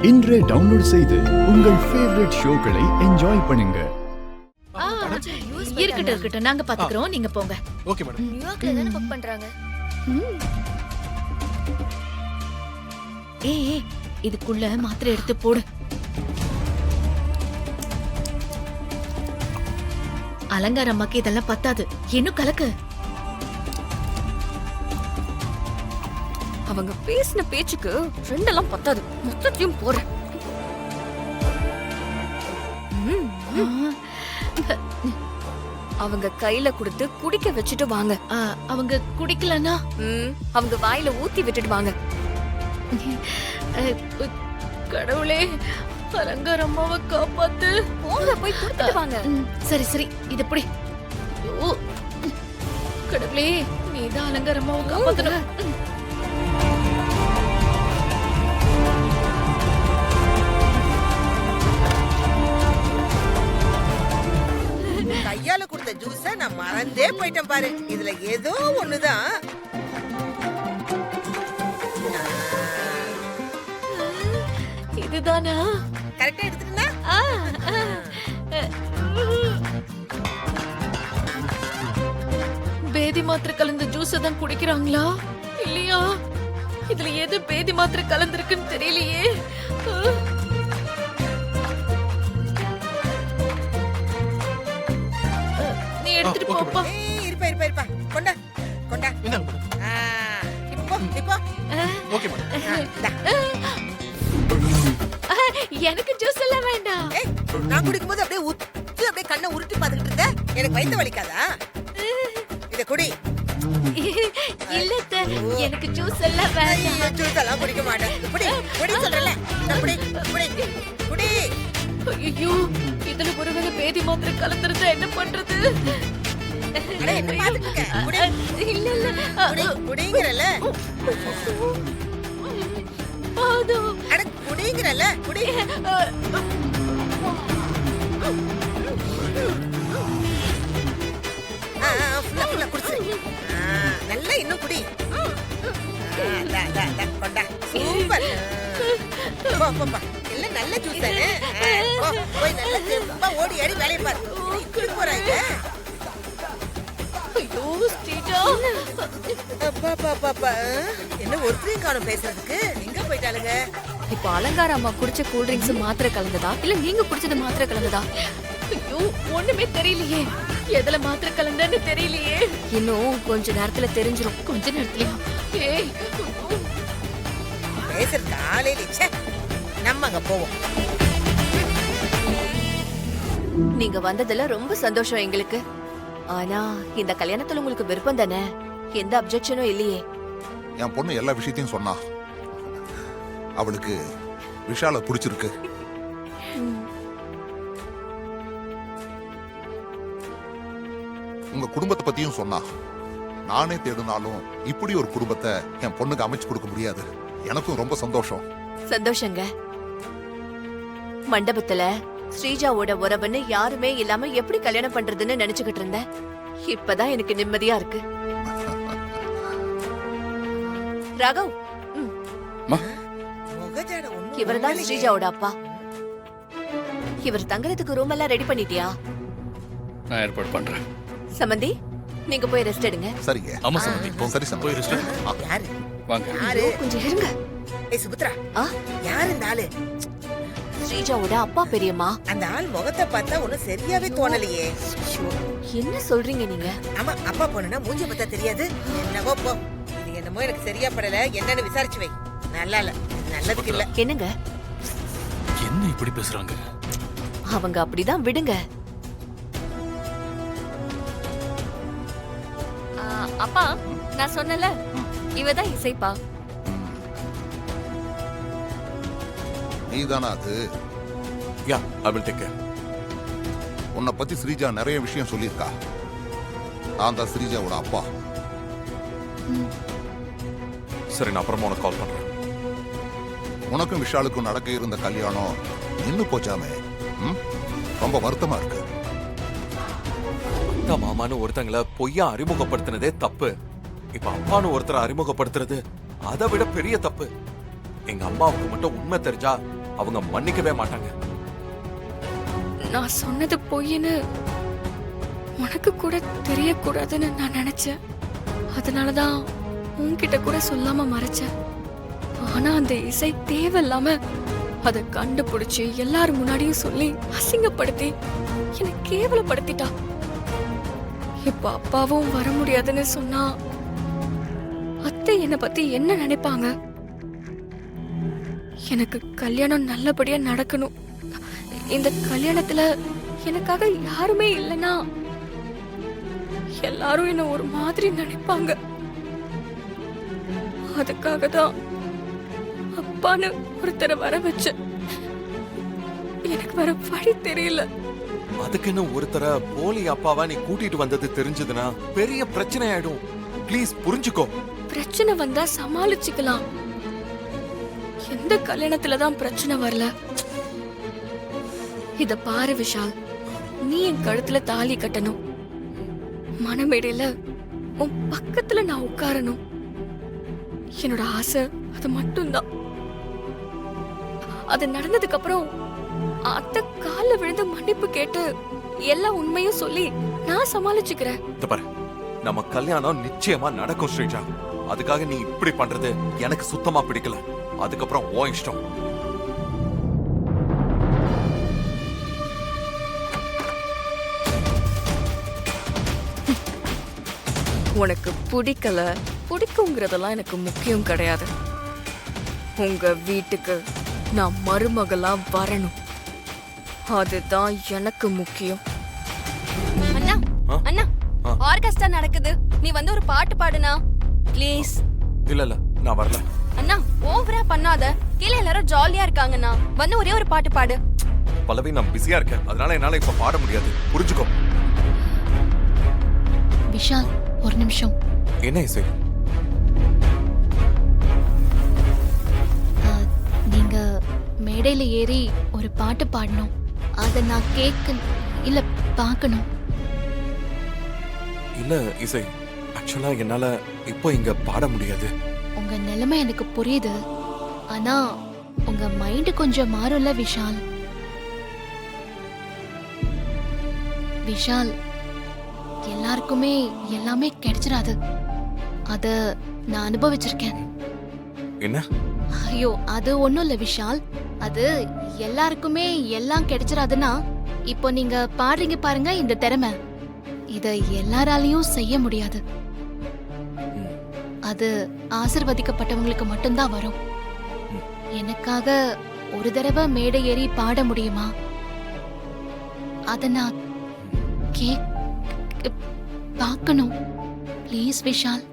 இன்றே டவுன்லோட் செய்து உங்கள் ஃபேவரட் ஷோக்களை என்ஜாய் பண்ணுங்க. இருக்கட்டும் நாங்க பாத்துக்கிறோம், நீங்க போங்க. Okay madam. நியூயார்க்ல தான புக் பண்றாங்க. ஏய் இதுக்குள்ள மாத்திரை எடுத்து போடு. அலங்கார அம்மாக்கு இதெல்லாம் பத்தாது, இன்னும் கலக்கு. அவங்க பேசின பேச்சுக்கு ரெண்டெல்லாம் பத்தாது, மொத்தத்தையும் போறேன். அவங்க கையில கொடுத்து குடிக்க வச்சுட்டு வாங்க. அவங்க குடிக்கலனா அவங்க வாயில ஊத்தி விட்டுட்டு வாங்க. கடவுளே, அலங்கார அம்மாவை காப்பாத்து. போங்க, போய் குடிச்சிட்டு வாங்க. சரி சரி, இது எப்படி? கடவுளே, நீதான் அலங்கார அம்மாவை காப்பாத்தணும். கையால கொடுத்த ஜூஸ நான் மறந்தே போயிட்டேன் பாரு. இதுல ஏதோ ஒண்ணுதான். இதுதானா? கரெக்டா எடுத்துட்டா? பேதி மாத்திரை கலந்த ஜூஸ் தான் குடிக்கிறாங்களா இல்லையா? இதுல எது பேதி மாத்திரை கலந்திருக்குன்னு தெரியலையே. நீ எடுத்துட்டு போப்பா. இருப்பா கொண்டா கொண்டா. இந்தாங்க மேடம். இப்போ ஓகே மேடம். எனக்கு ஜூஸ் எல்லாம் வேண்டாம். நான் குடிக்கும்போது அப்படியே ஊத்தி அப்படியே கண்ணை உருட்டி பார்த்துக்கிட்டு இருந்த. எனக்கு வயித்து வலிக்காதா? இத குடி. இல்ல எனக்கு ஜூஸ் எல்லாம் வேண்டாம். ஜூஸ் எல்லாம் குடிக்க மாட்டேன். குடி குடி சொல்றல. குடி குடி குடி. ஐயோ, இதுல ஒருவேளை பேதி மாத்திரை கலந்துருந்தா என்ன பண்றது? அட என்ன பாத்துட்டு இருக்க? குடி. இல்ல குடி குடிங்கறல. பாது. அட குடிங்கறல. குடி. ஃபுல்லா குடிச்சு. நல்லா இன்னும் குடி. கொண்டா. சூப்பர். போ எல்லாம் நல்ல ஜூஸ் தானே. போய் நல்ல ஜூஸ் ஓடி ஆடி வேலைய பாரு. குடி போறாங்க. ஐயோ ஸ்ரீஜா, அப்பா என்ன ஒருத்தரையும் காணோம் பேசுறதுக்கு. எங்க போயிட்டாளுங்க? இப்போ அலங்கார அம்மா குடிச்ச கூல் ட்ரிங்க்ஸ் மாத்திரை கலந்ததா இல்ல நீங்க குடிச்சது மாத்திரை கலந்ததா? ஐயோ ஒண்ணுமே தெரியலையே. எதுல மாத்திரை கலந்தன்னு தெரியலையே. இன்னும் கொஞ்ச நேரத்துல தெரிஞ்சிரும். கொஞ்ச நேரத்துலயா? ஏய் பேசுறது காலையில நம்ம அங்க போவோம். நீங்க வந்ததுல ரொம்ப சந்தோஷம் எங்களுக்கு. ஆனா இந்த கல்யாணத்துல உங்களுக்கு விருப்பம் தானே? எந்த அப்ஜெக்ஷனும் இல்லையே? என் பொண்ணு எல்லா விஷயத்தையும் சொன்னா. அவளுக்கு விஷால பிடிச்சிருக்கு. உங்க குடும்பத்தை பத்தியும் சொன்னா. நானே தேடினாலும் இப்படி ஒரு குடும்பத்தை என் பொண்ணுக்கு அமைச்சு கொடுக்க முடியாது. எனக்கும் ரொம்ப சந்தோஷம். சந்தோஷங்க. மண்டபத்துல ஸ்ரீஜாவோட உறவுன்னு யாருமே இல்லாம எப்படி கல்யாணம் பண்றதுன்னு நினைச்சுக்கிட்டு இருந்தேன். இப்பதான் எனக்கு நிம்மதியா இருக்கு. ராகவ், இவர்தான் ஸ்ரீஜாவோட அப்பா. இவர் தங்குறதுக்கு ரூம் எல்லாம் ரெடி பண்ணிட்டியா? நான் ஏற்பாடு பண்றேன். சமந்தி, நீங்க போய் ரெஸ்ட் எடுங்க. சரிங்க. ஆமா சமந்தி, சரி சமந்தி. போய் ரெஸ்ட். யாரு? வாங்க. யாரு? கொஞ்சம் இருங்க. ஏய் சுபத்ரா, யாரு இந்த ஆளு? ஸ்ரீஜாவோட அப்பா பெரியம்மா. அந்த ஆள் முகத்தை பார்த்தா ஒன்னும் சரியாவே தோணலையே. என்ன சொல்றீங்க நீங்க? ஆமா, அப்பா பொண்ணுனா மூஞ்சி பார்த்தா தெரியாது. என்னவோ போ. இது என்னமோ எனக்கு சரியா படல. என்னன்னு விசாரிச்சு வை. நல்லா இல்ல, நல்லதுக்கு இல்ல. என்னங்க என்ன இப்படி பேசுறாங்க? அவங்க அப்படிதான், விடுங்க. அப்பா, நான் சொன்னல, இவதான் இசைப்பா. நீதானா அது? யா, I will take care. உன்னை பத்தி ஸ்ரீஜா நிறைய விஷயம் சொல்லியிருக்கா. நான் தான் ஸ்ரீஜாவோட அப்பா. சரி, நான் அப்புறமா உனக்கு கால் பண்றேன். உனக்கும் விஷாலுக்கும் நடக்க இருந்த கல்யாணம் நின்னு போச்சாமே. ரொம்ப வருத்தமா இருக்கு. மாமான்னு ஒருத்தங்களை பொய்யா அறிமுகப்படுத்தினதே தப்பு. இப்ப அப்பான்னு ஒருத்தரை அறிமுகப்படுத்துறது அதை விட பெரிய தப்பு. எங்க அம்மாவுக்கு மட்டும் உண்மை தெரிஞ்சா அவங்க மன்னிக்கவே மாட்டாங்க. நான் சொன்னது பொய்ன்னு உனக்கு கூட தெரியக்கூடாதுன்னு நான் நினைச்சேன். அதனாலதான் உன்கிட்ட கூட சொல்லாம மறைச்சேன். ஆனா அந்த இசை தேவையில்லாம அதை கண்டுபிடிச்சு எல்லாரும் முன்னாடியும் சொல்லி அசிங்கப்படுத்தி என்னை கேவலப்படுத்திட்டா. இப்ப அப்பாவும் வர முடியாதுன்னு சொன்னா அத்தை என்னை பத்தி என்ன நினைப்பாங்க? எனக்கு கல்யாணம் நல்லபடியா நடக்கணும். இந்த கல்யாணத்துல எனக்காக யாருமே இல்லைன்னா எல்லாரும் என்ன ஒரு மாதிரி நினைப்பாங்க. அதுக்காக தான் அப்பான்னு ஒருத்தரை வர வச்ச. எனக்கு வர வழி தெரியல. அதுக்குன்னு ஒருத்தர போலி அப்பாவா நீ கூட்டிட்டு வந்தது தெரிஞ்சதுன்னா பெரிய பிரச்சனை ஆயிடும். ப்ளீஸ் புரிஞ்சுக்கோ. பிரச்சனை வந்தா சமாளிச்சுக்கலாம். எந்த கல்யாணத்துலதான் பிரச்சனை வரல? இத பாரு விஷால், நீ என் கழுத்துல தாலி கட்டணும். மனமேடையில உன் பக்கத்துல நான் உட்காரணும். என்னோட ஆசை அது மட்டும்தான். அது நடந்ததுக்கு அப்புறம் அத்தை கால்ல விழுந்து மன்னிப்பு கேட்டு எல்லா உண்மையும் சொல்லி நான் சமாளிச்சுக்கிறேன். இத பாரு, நம்ம கல்யாணம் நிச்சயமா நடக்கும் ஸ்ரீஜா. அதுக்காக நீ இப்படி பண்றது எனக்கு சுத்தமா பிடிக்கல. அதுக்கப்புறம் ஓ இஷ்டம். உனக்கு பிடிக்கல பிடிக்குங்கிறதெல்லாம் எனக்கு முக்கியம் கிடையாது. உங்க வீட்டுக்கு நான் மருமகளா வரணும், அதுதான் எனக்கு முக்கியம். அண்ணா ஆ? அண்ணா ஆ. ஆர்கெஸ்ட்ரா நடக்குது, நீ வந்து ஒரு பாட்டு பாடுனா ப்ளீஸ். இல்ல இல்ல, நான் வரல. அண்ணா ஓவரா பண்ணாத, கீழே எல்லாரும் ஜாலியா இருக்காங்கண்ணா, வந்து ஒரே ஒரு பாட்டு பாடு. பல்லவி, நான் பிஸியா இருக்கேன், அதனால என்னால இப்ப பாட முடியாது. புரிஞ்சுக்கோ. விஷால், ஒரு நிமிஷம். என்ன இசை? நீங்க மேடையில ஏறி ஒரு பாட்டு பாடணும். அத நான் இல்ல பார்க்கணும். இல்ல இசை, ஆக்சுவலா என்னால இப்போ இங்க பாட முடியாது. உங்க நிலைமை எனக்கு புரியுது. ஆனா உங்க மைண்ட் கொஞ்சம் மாறும்ல விஷால். விஷால், எல்லாருக்குமே எல்லாமே கிடைச்சிராது. அத நான் அனுபவிச்சிருக்கேன். என்ன? ஐயோ, அது ஒண்ணும் இல்ல விஷால். அது எல்லாருக்குமே எல்லாம் கிடைச்சிராதுன்னா, இப்போ நீங்க பாடுறீங்க பாருங்க, இந்த திறமை, இத எல்லாராலையும் செய்ய முடியாது. அது ஆசிர்வதிக்கப்பட்டவங்களுக்கு மட்டும்தான் வரும். எனக்காக ஒரு தடவை மேடை ஏறி பாட முடியுமா? அத நான் பார்க்கணும். ப்ளீஸ் விஷால்.